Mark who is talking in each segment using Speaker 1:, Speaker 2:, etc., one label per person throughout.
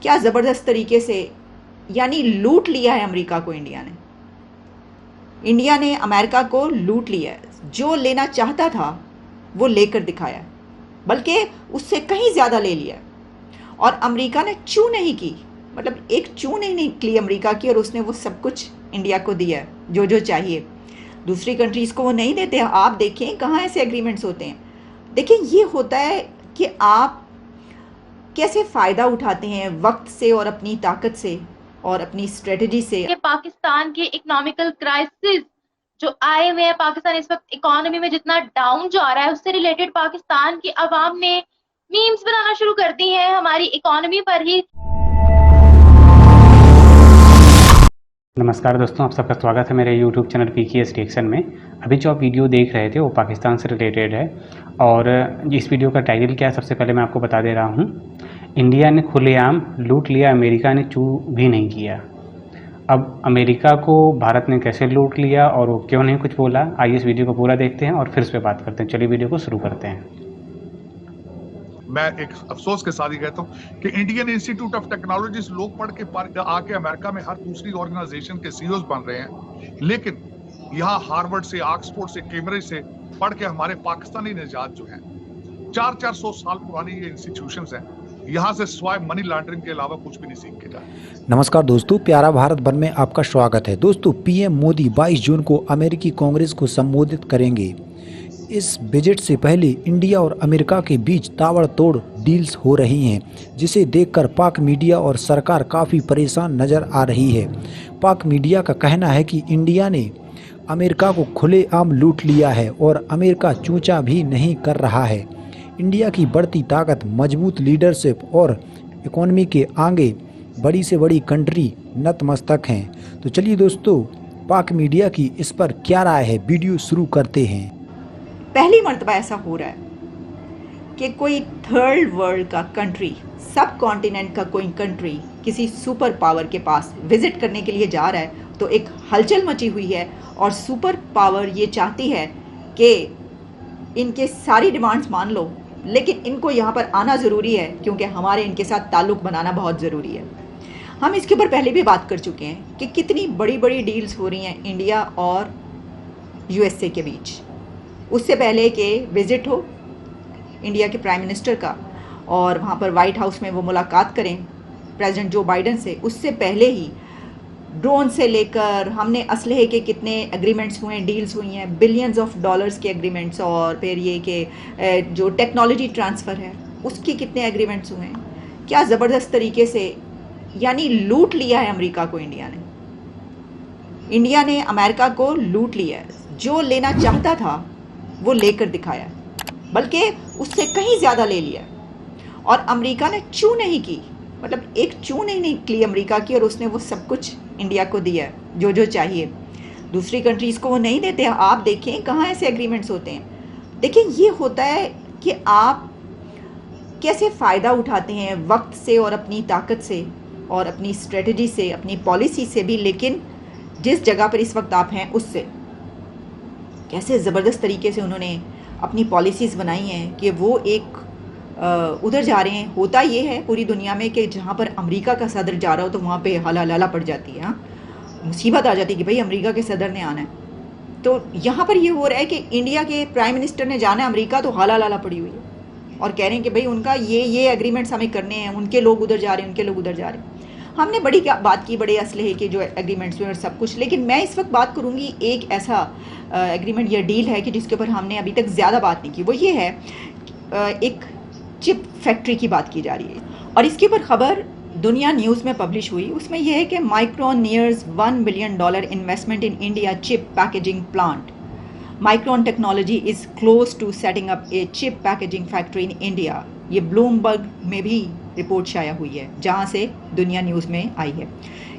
Speaker 1: क्या ज़बरदस्त तरीके से, यानी लूट लिया है अमेरिका को। इंडिया ने अमेरिका को लूट लिया है। जो लेना चाहता था वो लेकर दिखाया, बल्कि उससे कहीं ज़्यादा ले लिया। और अमेरिका ने चू नहीं की, मतलब एक चू नहीं निकली अमेरिका की, और उसने वो सब कुछ इंडिया को दिया जो जो चाहिए। दूसरी कंट्रीज़ को वो नहीं देते। आप देखें कहाँ ऐसे एग्रीमेंट्स होते हैं। देखिए ये होता है कि आप कैसे फ़ायदा उठाते हैं वक्त से और अपनी ताकत से और अपनी स्ट्रेटजी से।
Speaker 2: कि पाकिस्तान के इकोनॉमिकल क्राइसिस जो आए हुए हैं, पाकिस्तान इस वक्त इकोनॉमी में जितना डाउन जा रहा है, उससे रिलेटेड पाकिस्तान की आवाम ने मीम्स बनाना शुरू कर दी हैं हमारी इकोनॉमी पर ही।
Speaker 3: नमस्कार दोस्तों, आप सबका स्वागत है मेरे YouTube चैनल PKS रिएक्शन में। अभी जो आप वीडियो देख रहे थे वो पाकिस्तान से रिलेटेड है और इस वीडियो का टाइटल क्या है सबसे पहले मैं आपको बता दे रहा हूँ। इंडिया ने खुलेआम लूट लिया, अमेरिका ने चू भी नहीं किया। अब अमेरिका को भारत ने कैसे लूट लिया और वो क्यों नहीं कुछ बोला, आइए इस वीडियो को पूरा देखते हैं और फिर उस पर बात करते हैं। चलिए वीडियो को शुरू करते हैं।
Speaker 4: मैं एक अफसोस के साथ ही कहता हूँ कि इंडियन इंस्टीट्यूट ऑफ टेक्नोलॉजी लोग पढ़ के आके अमेरिका में हर दूसरी ऑर्गेनाइजेशन के सीईओज बन रहे हैं, लेकिन यहाँ हार्वर्ड से, ऑक्सफोर्ड से, कैम्ब्रिज से पढ़ के हमारे पाकिस्तानी निजात जो हैं 400 साल पुरानी ये इंस्टीट्यूशंस हैं, यहाँ से स्वाय मनी लॉन्ड्रिंग के अलावा कुछ भी नहीं सीख के जाए।
Speaker 5: नमस्कार दोस्तों, प्यारा भारत वन में आपका स्वागत है। दोस्तों, पीएम मोदी 22 जून को अमेरिकी कांग्रेस को संबोधित करेंगे। इस विजिट से पहले इंडिया और अमेरिका के बीच ताबड़तोड़ डील्स हो रही हैं, जिसे देखकर पाक मीडिया और सरकार काफ़ी परेशान नज़र आ रही है। पाक मीडिया का कहना है कि इंडिया ने अमेरिका को खुलेआम लूट लिया है और अमेरिका चूंचा भी नहीं कर रहा है। इंडिया की बढ़ती ताकत, मजबूत लीडरशिप और इकोनॉमी के आगे बड़ी से बड़ी कंट्री नतमस्तक हैं। तो चलिए दोस्तों, पाक मीडिया की इस पर क्या राय है, वीडियो शुरू करते हैं।
Speaker 1: पहली मर्तबा ऐसा हो रहा है कि कोई थर्ड वर्ल्ड का कंट्री, सब कॉन्टिनेंट का कोई कंट्री किसी सुपर पावर के पास विजिट करने के लिए जा रहा है, तो एक हलचल मची हुई है। और सुपर पावर ये चाहती है कि इनके सारी डिमांड्स मान लो, लेकिन इनको यहाँ पर आना ज़रूरी है क्योंकि हमारे इनके साथ ताल्लुक़ बनाना बहुत ज़रूरी है। हम इसके ऊपर पहले भी बात कर चुके हैं कि कितनी बड़ी बड़ी डील्स हो रही हैं इंडिया और यूएसए के बीच। उससे पहले कि विज़िट हो इंडिया के प्राइम मिनिस्टर का और वहाँ पर वाइट हाउस में वो मुलाकात करें प्रेसिडेंट जो बाइडन से, उससे पहले ही ड्रोन से लेकर हमने असलहे के कितने एग्रीमेंट्स हुए हैं, डील्स हुई हैं, बिलियंस ऑफ डॉलर्स के एग्रीमेंट्स, और फिर ये कि जो टेक्नोलॉजी ट्रांसफ़र है उसके कितने एग्रीमेंट्स हुए हैं। क्या ज़बरदस्त तरीके से, यानी लूट लिया है अमेरिका को। इंडिया ने अमेरिका को लूट लिया है। जो लेना चाहता था वो लेकर दिखाया, बल्कि उससे कहीं ज़्यादा ले लिया। और अमेरिका ने चू नहीं की, मतलब एक चू नहीं निकली अमेरिका की, और उसने वो सब कुछ इंडिया को दिया जो जो चाहिए। दूसरी कंट्रीज़ को वो नहीं देते। आप देखें कहाँ ऐसे एग्रीमेंट्स होते हैं। देखिए ये होता है कि आप कैसे फ़ायदा उठाते हैं वक्त से और अपनी ताकत से और अपनी स्ट्रेटजी से, अपनी पॉलिसी से भी, लेकिन जिस जगह पर इस वक्त आप हैं उससे कैसे ज़बरदस्त तरीके से उन्होंने अपनी पॉलिसीज़ बनाई हैं कि वो एक उधर जा रहे हैं। होता ये है पूरी दुनिया में कि जहाँ पर अमेरिका का सदर जा रहा हो तो वहाँ पे हाला लाला पड़ जाती है। मुसीबत आ जाती है कि भाई अमेरिका के सदर ने आना है। तो यहाँ पर ये हो रहा है कि इंडिया के प्राइम मिनिस्टर ने जाना है अमेरिका, तो हाला लाला पड़ी हुई है और कह रहे हैं कि भाई उनका ये एग्रीमेंट्स हमें करने हैं, उनके लोग उधर जा रहे हैं, उनके लोग उधर जा रहे हैं। हमने बड़ी बात की, बड़े असलहे के जो एग्रीमेंट्स हुए और सब कुछ, लेकिन मैं इस वक्त बात करूंगी एक ऐसा एग्रीमेंट या डील है कि जिसके ऊपर हमने अभी तक ज़्यादा बात नहीं की। वो ये है, एक चिप फैक्ट्री की बात की जा रही है और इसके ऊपर खबर दुनिया न्यूज़ में पब्लिश हुई। उसमें यह है कि Micron nears $1 billion investment in India chip packaging plant. Micron technology is close to setting up a chip packaging factory in India. ये ब्लूमबर्ग में भी रिपोर्ट शाया हुई है, जहां से दुनिया न्यूज़ में आई है।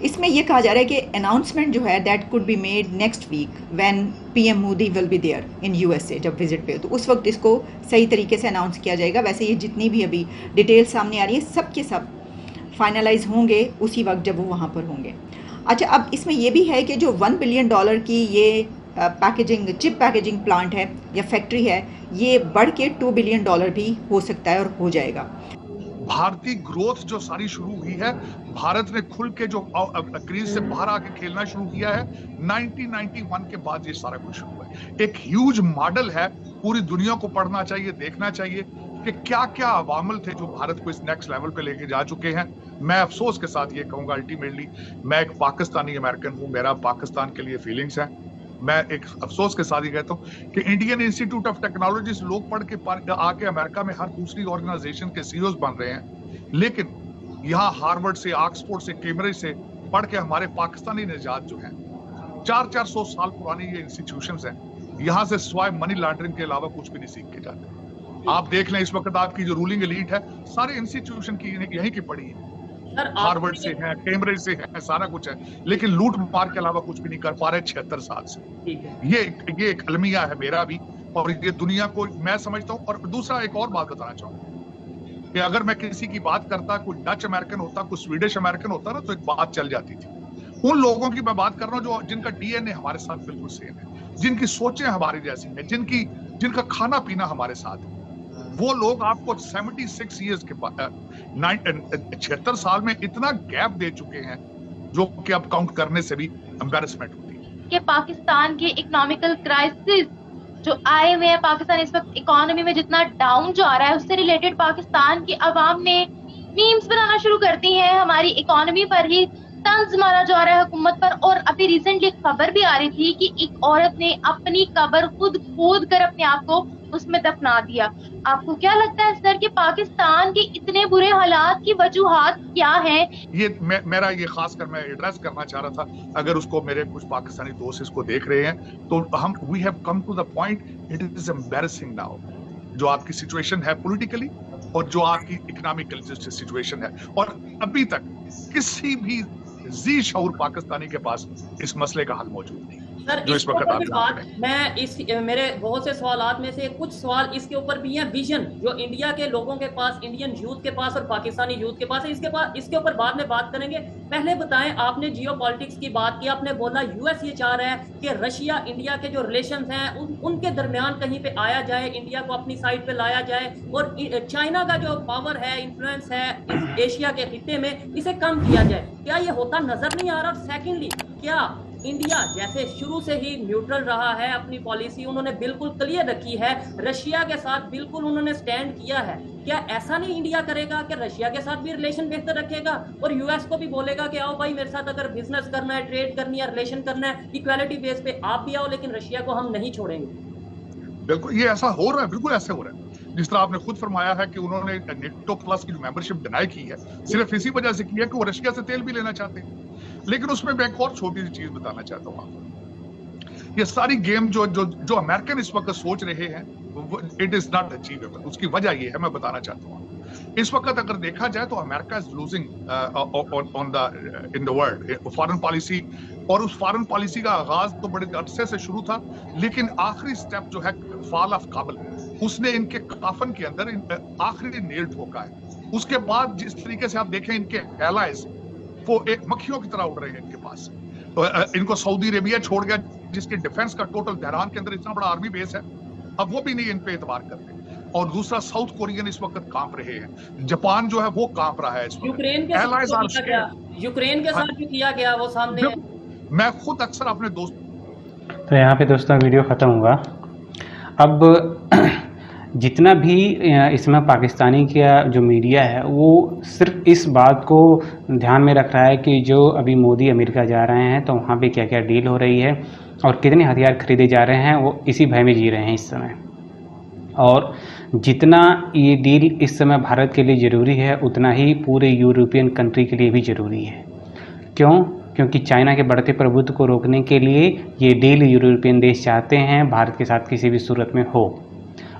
Speaker 1: इसमें यह कहा जा रहा है कि अनाउंसमेंट जो है that could be made next week when PM Modi will be there in USA. जब विजिट पे हो तो उस वक्त इसको सही तरीके से अनाउंस किया जाएगा। वैसे ये जितनी भी अभी डिटेल सामने आ रही है सब के सब फाइनलाइज होंगे उसी वक्त जब वो वहाँ पर होंगे। अच्छा, अब इसमें यह भी है कि जो $1 बिलियन की ये चिप पैकेजिंग प्लांट है या फैक्ट्री है, ये बढ़ के $2 बिलियन भी हो सकता है और हो जाएगा।
Speaker 4: भारतीय ग्रोथ जो सारी शुरू हुई है, भारत ने खुल के जो क्रीज से बाहर आके खेलना शुरू किया है 1991 के बाद, ये सारा कुछ शुरू है। एक ह्यूज मॉडल है, पूरी दुनिया को पढ़ना चाहिए, देखना चाहिए कि क्या क्या अवामल थे जो भारत को इस नेक्स्ट लेवल पे लेके जा चुके हैं। मैं अफसोस के साथ ये कहूंगा, अल्टीमेटली मैं एक पाकिस्तानी अमेरिकन हूं, मेरा पाकिस्तान के लिए फीलिंग्स हैं। मैं एक अफसोस के साथ ही कहता हूं कि इंडियन इंस्टीट्यूट ऑफ टेक्नोलॉजी से लोग पढ़ के आके अमेरिका में हर दूसरी ऑर्गेनाइजेशन के सीईओज बन रहे हैं, लेकिन यहाँ हार्वर्ड से, ऑक्सफोर्ड से, कैम्ब्रिज से पढ़ के हमारे पाकिस्तानी निजात जो हैं 400 साल पुरानी ये इंस्टीट्यूशंस हैं, यहाँ से स्वाय मनी लॉन्ड्रिंग के अलावा कुछ भी नहीं सीख के जाते। आप देख लें इस वक्त आपकी जो रूलिंग एलीट है सारे इंस्टीट्यूशन की यहीं की पड़ी है, हार्वर्ड से है, कैम्ब्रिज से है, सारा कुछ है, लेकिन लूट मार के अलावा कुछ भी नहीं कर पा रहे 76 साल से। ये एक अलमिया है मेरा भी, और ये दुनिया को मैं समझता हूँ। और दूसरा एक और बात बताना चाहूंगा कि अगर मैं किसी की बात करता, कोई डच अमेरिकन होता, कोई स्वीडिश अमेरिकन होता ना, तो एक बात चल जाती थी। उन लोगों की मैं बात कर रहा हूँ जो जिनका डीएनए हमारे साथ बिल्कुल सेम है, जिनकी सोचें हमारी जैसी हैं, जिनका खाना पीना हमारे साथ है। वो लोग आपको 76 ईयर्स के बाद 76 साल में इतना गैप दे चुके हैं जो कि अब काउंट करने से भी एम्बैरेसमेंट होती है।
Speaker 2: कि पाकिस्तान के इकोनॉमिकल क्राइसिस जो आए हुए हैं, पाकिस्तान इस वक्त इकोनॉमी में जितना डाउन जो आ रहा है, उससे रिलेटेड पाकिस्तान की आवाम ने मीम्स बनाना शुरू कर दी हैं, हमारी इकोनॉमी पर ही तंज मारा जा रहा है हुकूमत पर। और अभी रिसेंटली एक खबर भी आ रही थी कि एक औरत ने अपनी कब्र खुद खोद कर अपने आप को उसमें दफना दिया। आपको क्या लगता है सर कि पाकिस्तान के इतने बुरे हालात की वजूहात क्या हैं?
Speaker 4: ये मेरा ये खासकर मैं एड्रेस करना चाह रहा था, अगर उसको मेरे कुछ पाकिस्तानी दोस्त इसको देख रहे हैं तो हम we have come to the point, it is embarrassing now जो आपकी सिचुएशन है पॉलिटिकली और जो आपकी इकोनॉमिकल सिचुएशन है। और अभी तक किसी भी जी शऊर पाकिस्तानी के पास इस मसले का हल मौजूद नहीं
Speaker 6: सर।
Speaker 4: जो इस वक्त
Speaker 6: मेरे बहुत से सवालात में से कुछ सवाल इसके ऊपर भी हैं। विजन जो इंडिया के लोगों के पास, इंडियन यूथ के पास और पाकिस्तानी यूथ के पास है, इसके ऊपर बाद में बात करेंगे। पहले बताएं, आपने जियोपॉलिटिक्स की बात की, आपने बोला यूएस ये चाह रहा है कि रशिया इंडिया के जो रिलेशंस हैं उनके दरमियान कहीं पे आया जाए, इंडिया को अपनी साइड पे लाया जाए, और चाइना का जो पावर है, इन्फ्लुएंस है इस एशिया के खित्ते में, इसे कम किया जाए। क्या ये होता नजर नहीं आ रहा? और सेकेंडली, क्या इंडिया जैसे शुरू से ही न्यूट्रल रहा है, अपनी पॉलिसी उन्होंने बिल्कुल क्लियर रखी है, रशिया के साथ बिल्कुल उन्होंने स्टैंड किया है, क्या ऐसा नहीं इंडिया करेगा कि रशिया के साथ भी रिलेशन बेहतर रखेगा और यूएस को भी बोलेगा कि आओ भाई मेरे साथ अगर बिजनेस करना है, ट्रेड करनी है, रिलेशन करना है, इक्वालिटी बेस पे आप भी आओ, लेकिन रशिया को हम नहीं छोड़ेंगे?
Speaker 4: बिल्कुल ये ऐसा हो रहा है, बिल्कुल ऐसे हो रहा है। जिस तरह आपने खुद फरमाया है कि उन्होंने नेटो प्लस की जो मेंबरशिप डिनाई की है सिर्फ इसी वजह से की है कि वो रशिया से तेल भी लेना चाहते हैं। लेकिन उसमें मैं एक और छोटी सी चीज बताना चाहता हूँ आपको, ये सारी गेम जो अमेरिकन इस वक्त सोच रहे हैं, इट इज नॉट अचीवेबल। उसकी वजह ये है, मैं बताना चाहता हूँ। इस वक्त अगर देखा जाए तो America is losing in the world foreign policy, और उस फॉरेन पॉलिसी का आगाज तो बड़े अरसे से शुरू था, लेकिन आखिरी स्टेप जो है फॉल ऑफ काबुल, उसने इनके काफन के अंदर आखिरी नेल ठोका है। उसके बाद जिस तरीके से आप देखें इनके एलाइज वो एक मक्खियों की तरह उड़ रहे हैं इनके पास। तो इनको सऊदी अरेबिया छोड़ गया जिसके डिफेंस का टोटल तेहरान के अंदर इतना बड़ा आर्मी बेस है, अब वो भी नहीं इन पे एतबार करते। और दूसरा साउथ कोरियन इस वक्त कांप रहे हैं, जापान जो है वो कांप रहा है इस वक्त। यूक्रेन के
Speaker 6: साथ जो किया गया वो सामने,
Speaker 4: मैं खुद अक्सर अपने दोस्त।
Speaker 3: तो यहाँ पे दोस्तों वीडियो ख़त्म हुआ। अब जितना भी इसमें पाकिस्तानी का जो मीडिया है वो सिर्फ इस बात को ध्यान में रख रहा है कि जो अभी मोदी अमेरिका जा रहे हैं तो वहाँ पे क्या क्या डील हो रही है और कितने हथियार खरीदे जा रहे हैं, वो इसी भय में जी रहे हैं इस समय। और जितना ये डील इस समय भारत के लिए ज़रूरी है उतना ही पूरे यूरोपियन कंट्री के लिए भी ज़रूरी है। क्यों? क्योंकि चाइना के बढ़ते प्रभुत्व को रोकने के लिए ये डील यूरोपियन देश चाहते हैं भारत के साथ किसी भी सूरत में हो।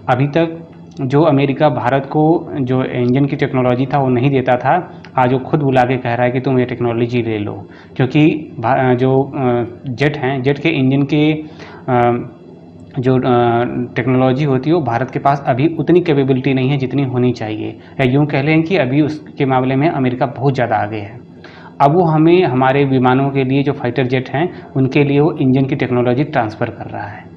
Speaker 3: अभी तक जो अमेरिका भारत को जो इंजन की टेक्नोलॉजी था वो नहीं देता था, आज वो खुद बुला के कह रहा है कि तुम ये टेक्नोलॉजी ले लो, क्योंकि जो जेट हैं, जेट के इंजन के जो टेक्नोलॉजी होती है वो भारत के पास अभी उतनी कैपेबिलिटी नहीं है जितनी होनी चाहिए, या यूँ कह लें कि अभी उसके मामले में अमेरिका बहुत ज़्यादा आगे है। अब वो हमें हमारे विमानों के लिए जो फाइटर जेट हैं उनके लिए वो इंजन की टेक्नोलॉजी ट्रांसफ़र कर रहा है।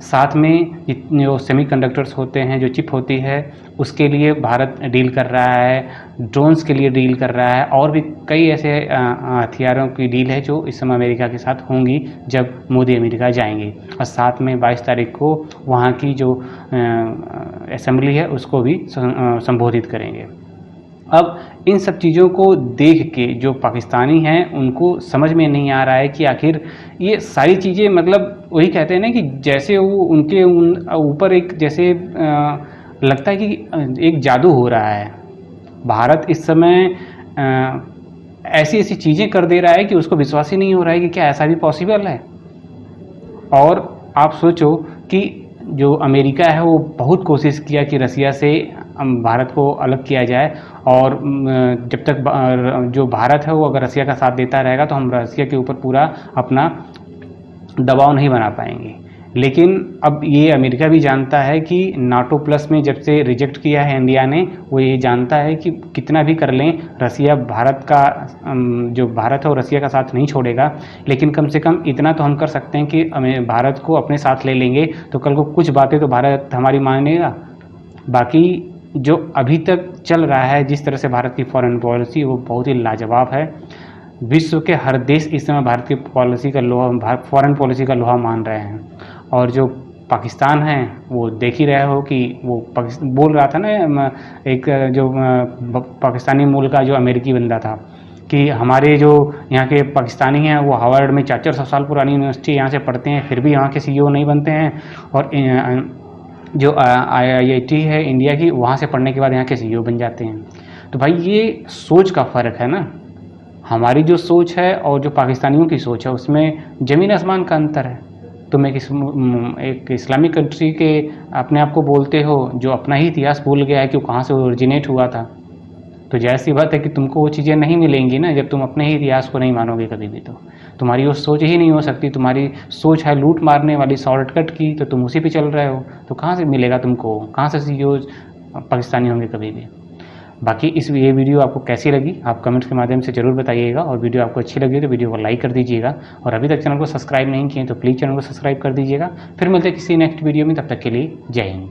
Speaker 3: साथ में जितने जो सेमीकंडक्टर्स होते हैं, जो चिप होती है, उसके लिए भारत डील कर रहा है, ड्रोन्स के लिए डील कर रहा है, और भी कई ऐसे हथियारों की डील है जो इस समय अमेरिका के साथ होंगी जब मोदी अमेरिका जाएंगे। और साथ में 22 तारीख को वहाँ की जो असेंबली है उसको भी संबोधित करेंगे। अब इन सब चीज़ों को देख के जो पाकिस्तानी हैं उनको समझ में नहीं आ रहा है कि आखिर ये सारी चीज़ें, मतलब वही कहते हैं ना कि जैसे वो उनके ऊपर एक जैसे लगता है कि एक जादू हो रहा है। भारत इस समय ऐसी ऐसी चीज़ें कर दे रहा है कि उसको विश्वास ही नहीं हो रहा है कि क्या ऐसा भी पॉसिबल है। और आप सोचो कि जो अमेरिका है वो बहुत कोशिश किया कि रसिया से भारत को अलग किया जाए, और जब तक जो भारत है वो अगर रसिया का साथ देता रहेगा तो हम रसिया के ऊपर पूरा अपना दबाव नहीं बना पाएंगे। लेकिन अब ये अमेरिका भी जानता है कि नाटो प्लस में जब से रिजेक्ट किया है इंडिया ने, वो ये जानता है कि कितना भी कर लें रसिया भारत का जो भारत है वो रसिया का साथ नहीं छोड़ेगा। लेकिन कम से कम इतना तो हम कर सकते हैं कि भारत को अपने साथ ले लेंगे तो कल को कुछ बातें तो भारत हमारी मानेगा। बाकी जो अभी तक चल रहा है, जिस तरह से भारत की फॉरेन पॉलिसी, वो बहुत ही लाजवाब है। विश्व के हर देश इस समय भारत की पॉलिसी का लोहा, फॉरेन पॉलिसी का लोहा मान रहे हैं। और जो पाकिस्तान है वो देख ही रहे हो कि वो बोल रहा था ना, एक जो पाकिस्तानी मूल का जो अमेरिकी बंदा था कि हमारे जो यहाँ के पाकिस्तानी हैं वो हार्वर्ड में 400 साल पुरानी यूनिवर्सिटी यहाँ से पढ़ते हैं, फिर भी यहाँ के CEO नहीं बनते हैं। और जो IIT है इंडिया की, वहाँ से पढ़ने के बाद यहाँ के CEO बन जाते हैं। तो भाई ये सोच का फ़र्क है ना। हमारी जो सोच है और जो पाकिस्तानियों की सोच है उसमें ज़मीन आसमान का अंतर है। तुम एक इस्लामिक कंट्री के अपने आप को बोलते हो जो अपना ही इतिहास भूल गया है कि वो कहाँ से ओरिजिनेट हुआ था। तो जाहिर सी बात है कि तुमको वो चीज़ें नहीं मिलेंगी ना जब तुम अपने ही इतिहास को नहीं मानोगे कभी भी। तो तुम्हारी वो सोच ही नहीं हो सकती। तुम्हारी सोच है लूट मारने वाली, शॉर्टकट की, तो तुम उसी पे चल रहे हो। तो कहाँ से मिलेगा तुमको, कहाँ से CEO पाकिस्तानी होंगे कभी भी। बाकी ये वीडियो आपको कैसी लगी आप कमेंट्स के माध्यम से ज़रूर बताइएगा। और वीडियो आपको अच्छी लगी तो वीडियो को लाइक कर दीजिएगा। और अभी तक चैनल को सब्सक्राइब नहीं किए तो प्लीज़ चैनल को सब्सक्राइब कर दीजिएगा। फिर मिलते हैं किसी नेक्स्ट वीडियो में, तब तक के लिए जय हिंद।